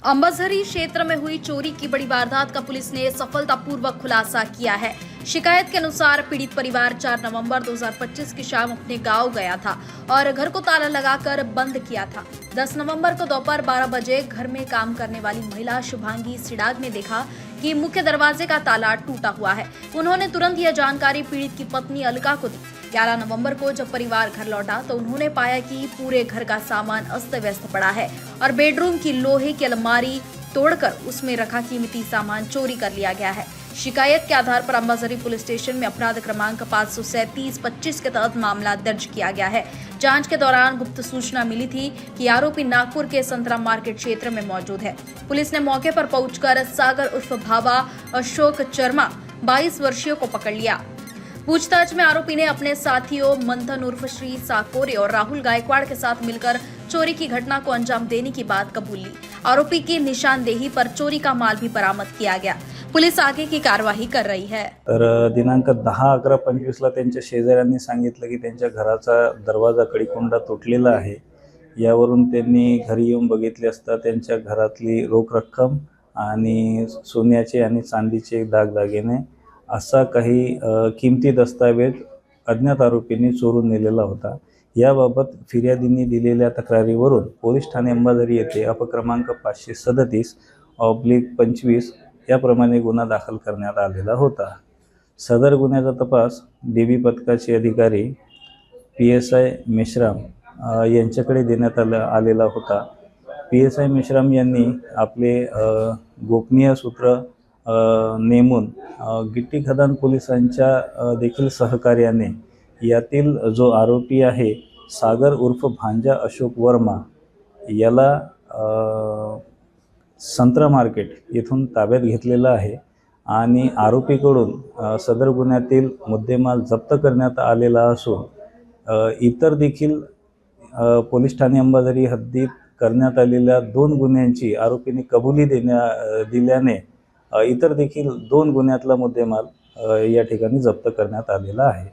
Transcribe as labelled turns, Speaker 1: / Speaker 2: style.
Speaker 1: अंबाझरी क्षेत्र में हुई चोरी की बड़ी वारदात का पुलिस ने सफलतापूर्वक खुलासा किया है। शिकायत के अनुसार पीड़ित परिवार 4 नवंबर 2025 की शाम अपने गांव गया था और घर को ताला लगाकर बंद किया था। 10 नवंबर को दोपहर 12 बजे घर में काम करने वाली महिला शुभांगी सिडाग ने देखा कि मुख्य दरवाजे का ताला टूटा हुआ है। उन्होंने तुरंत यह जानकारी पीड़ित की पत्नी अलका को दी। 11 नवंबर को जब परिवार घर लौटा तो उन्होंने पाया कि पूरे घर का सामान अस्त व्यस्त पड़ा है और बेडरूम की लोहे की अलमारी तोड़कर उसमें रखा कीमती सामान चोरी कर लिया गया है। शिकायत के आधार पर अंबाझरी पुलिस स्टेशन में अपराध क्रमांक 537-25 के तहत मामला दर्ज किया गया है। जांच के दौरान गुप्त सूचना मिली थी कि आरोपी नागपुर के संतरा मार्केट क्षेत्र में मौजूद है। पुलिस ने मौके पर पहुंचकर सागर उर्फ भाभा अशोक शर्मा 22 वर्षीय को पकड़ लिया। पूछताछ में आरोपी ने अपने साथियों मंथन उर्फ श्री साकोरे और राहुल गायकवाड़ के साथ मिलकर चोरी की घटना को अंजाम देने की बात कबूल ली। आरोपी की निशानदेही पर चोरी का माल भी बरामद किया गया। पुलिस आगे की कार्यवाही कर रही है।
Speaker 2: तर दिनांक 10/11/25 ला त्यांच्या शेजाऱ्यांनी सांगितलं की त्यांच्या घराचा दरवाजा कडिकोंडा तुटलेला आहे। यावरून त्यांनी घरी येऊन बघितले असता त्यांच्या घरातली रोख रक्कम आणि सोन्याचे आणि चांदीचे दागदागिने असा काही किमती दस्तावेज अज्ञात आरोपींनी चोरून नेलेला होता। याबाबत फिर्यादींनी दिलेल्या तक्रारीवरून पोलीस ठाणे अंबाझरी येथे अपक्रमांक 537/25 याप्रमाणे गुन्हा दाखल करण्यात आलेला होता। सदर गुन्ह्याचा तपास डीबी पथकाचे अधिकारी PSI मेश्राम यांच्याकडे देण्यात आलेला होता। PSI मेश्राम यांनी आपले गोपनीय सूत्र नेमून गिट्टी खदान पोलिसांच्या देखील सहकार्याने यातील जो आरोपी आहे सागर उर्फ भांजा अशोक वर्मा याला संतरा मार्केट येथून ताब्यात घेतलेला आहे आणि आरोपीकडून सदर गुन्ह्यातील मुद्देमाल जप्त करण्यात आलेला असून इतर देखील पोलीस ठाणे अंबाझरी हद्दीत करण्यात आलेल्या 2 गुन्ह्यांची आरोपींनी कबुली दिल्याने इतर देखील 2 गुन्ह्यातला मुद्देमाल या ठिकाणी जप्त करण्यात आलेला आहे।